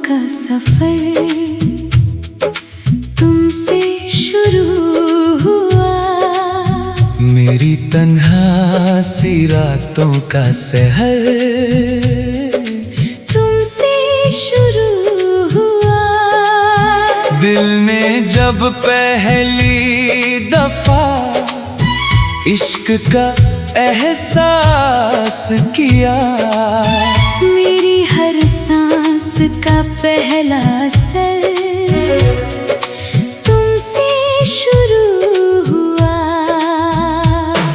का सफर तुमसे शुरू हुआ। मेरी तन्हा सी रातों का सहर तुमसे शुरू हुआ। दिल ने जब पहली दफा इश्क का एहसास किया, मेरी हर सांस का पहला असर तुमसे शुरू हुआ।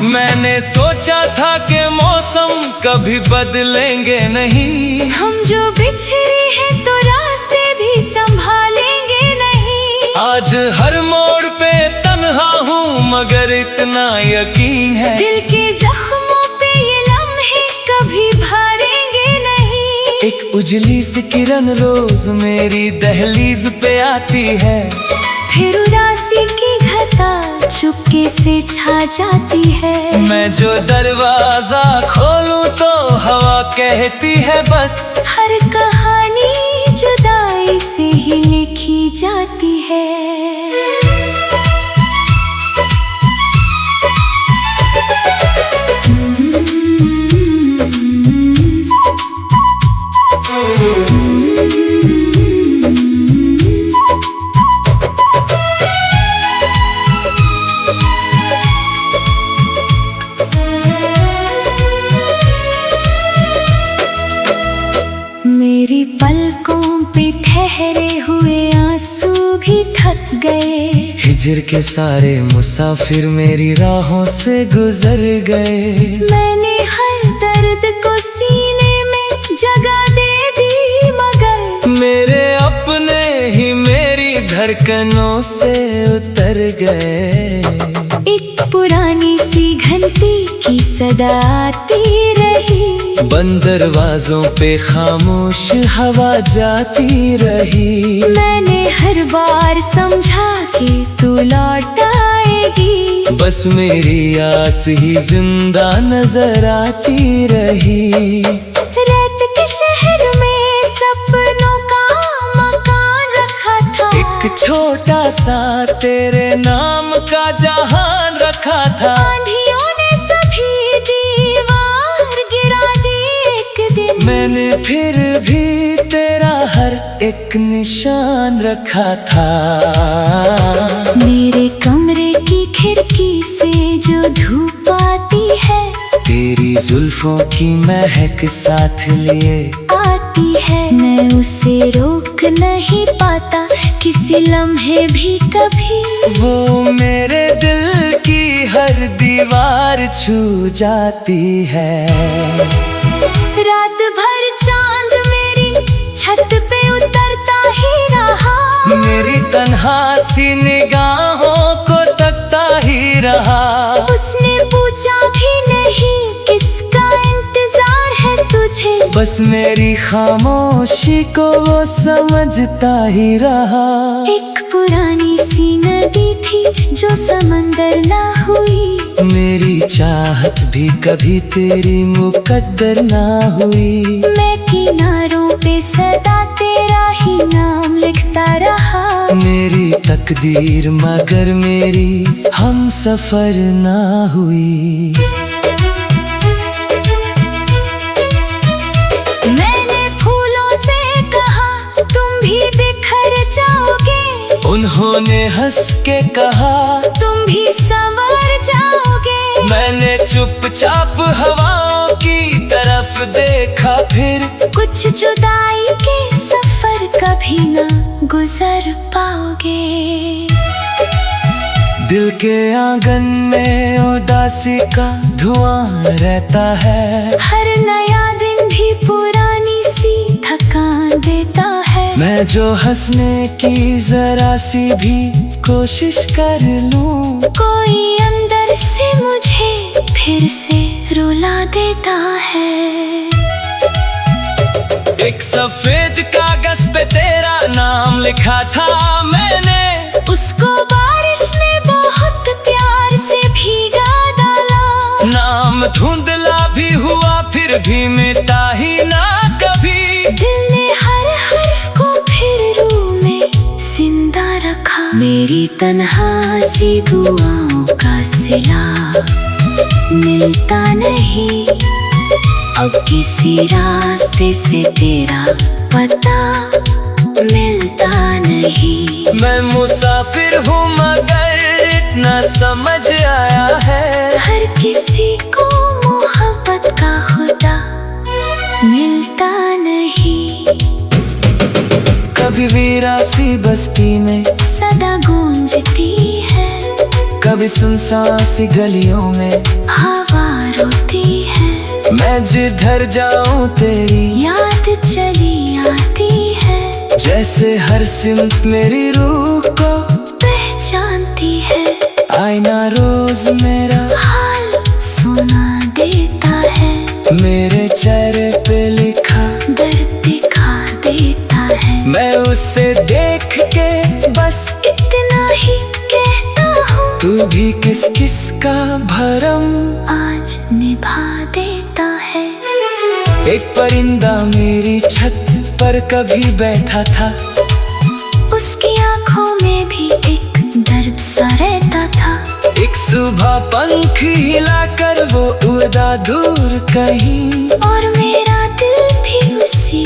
मैंने सोचा था कि मौसम कभी बदलेंगे नहीं, हम जो बिछड़े हैं तो रास्ते भी संभालेंगे नहीं। आज हर मोड़ पे तन्हा हूँ मगर इतना यकीन है, दिल के जख्मों पे ये लम्हे कभी भरेंगे नहीं। एक उजली सी किरण रोज मेरी दहलीज पे आती है, फिर उदासी की घटा चुपके से छा जाती है। मैं जो दरवाजा खोलूं तो हवा कहती है बस, हर कहानी जुदाई से ही लिखी जाती है। मेरी पलकों पे ठहरे हुए आंसू भी थक गए, हिजर के सारे मुसाफिर मेरी राहों से गुजर गए। मैंने हर दर्द को सीने में जगह दे दी मगर मेरे अपने ही मेरी धड़कनों से उतर गए। एक पुरानी सी घंटी की सदा आती रही, बंद दरवाजों पे खामोश हवा जाती रही। मैंने हर बार समझा कि तू लौट आएगी, बस मेरी आस ही जिंदा नजर आती रही। रात के शहर में सपनों का मकान रखा था, एक छोटा सा तेरे नाम का जहान रखा था। आंधियों ने सभी दीवार गिरा दी एक दिन, मैंने फिर भी तेरा हर एक निशान रखा था। मेरे कमरे की खिड़की से जो धूप आती है, तेरी जुल्फों की महक साथ लिए आती है। मैं उसे रोक नहीं पाता किसी लम्हे भी कभी, वो मेरे दिल की हर दीवार छू जाती है। रात भर चांद मेरी छत पे उतरता ही रहा, मेरी तन्हा सी निगाहों को तकता ही रहा। उसने पूछा भी नहीं किसका इंतजार है तुझे, बस मेरी खामोशी को वो समझता ही रहा। एक पुरानी सी नदी थी जो समंदर ना हुई, मेरी चाहत भी कभी तेरी मुकद्दर ना हुई। मैं किनारों पे सदा तेरा ही नाम लिखता रहा। मेरी तकदीर मगर मेरी हम सफर ना हुई। मैंने फूलों से कहा तुम भी बिखर जाओगे, उन्होंने हंस के कहा तुम भी संवर जाओगे। मैंने चुपचाप हवाओं की तरफ देखा, फिर कुछ जुदाई के सफर कभी ना गुजर पाओगे। दिल के आंगन में उदासी का धुआं रहता है, हर नया दिन भी पुरानी सी थकान देता है। मैं जो हंसने की जरा सी भी कोशिश कर लूं, कोई अंदर से मुझे फिर से रुला देता है। एक सफेद कागज पे तेरा नाम लिखा था मैंने, उसको बारिश ने बहुत प्यार से भीगा डाला। नाम धुंधला भी हुआ फिर भी मिटा ही ना कभी। दिल ने हर हर्फ को मेरी तन्हा सी दुआओं का सिला मिलता नहीं, अब किसी रास्ते से तेरा पता मिलता नहीं। मैं मुसाफिर हूँ मगर इतना समझ आया है, हर किसी को मोहब्बत का खुदा मिलता नहीं। कभी वीरा सी बस्ती में सदा गूंजती है, कभी सुनसान सी गलियों में हवा रोती है। मैं जिधर जाऊं तेरी याद चली आती है, जैसे हर सिमत मेरी रूह को पहचानती है। आईना रोज मेरा हाल सुना देता है, मेरे चेहरे पे लिखा दर्द दिखा देता है। मैं उससे देख के बस इतना ही कहता हूँ, तू भी किस किस का भरम आज निभा देता है। एक परिंदा मेरी छत पर कभी बैठा था, उसकी आंखों में भी एक दर्द सा रहता था। एक सुबह पंख हिलाकर वो उड़ा दूर कहीं, और मेरा दिल भी उसी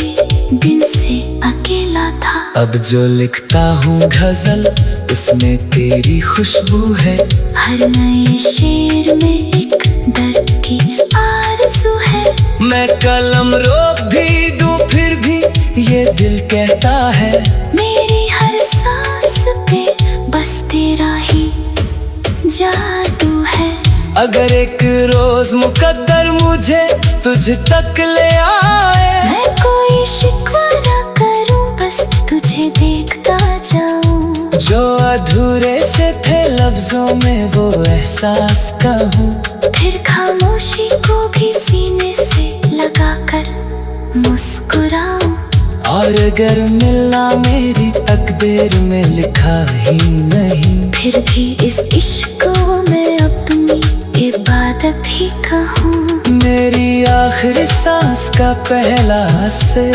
दिन से अकेला था। अब जो लिखता हूँ गजल उसमें तेरी खुशबू है, हर नए शेर में एक दर्द की आरज़ू है। मैं कलम रोक भी दूं फिर भी ये दिल कहता है, मेरी हर सांस पे बस तेरा ही जादू है। अगर एक रोज मुकद्दर मुझे तुझ तक ले आए, मैं कोई शिकवा ना करूं, बस तुझे देखता जाऊं। जो अधूरे से थे लफ्जों में वो एहसास कहूँ, फिर खामोशी को भी सीने से लगाकर मुस्कुराऊं। और अगर मिलना मेरी तकदीर में लिखा ही नहीं, फिर भी इस इश्क को मैं अपनी इबादत ही कहूँ। मेरी आखिरी सांस का पहला से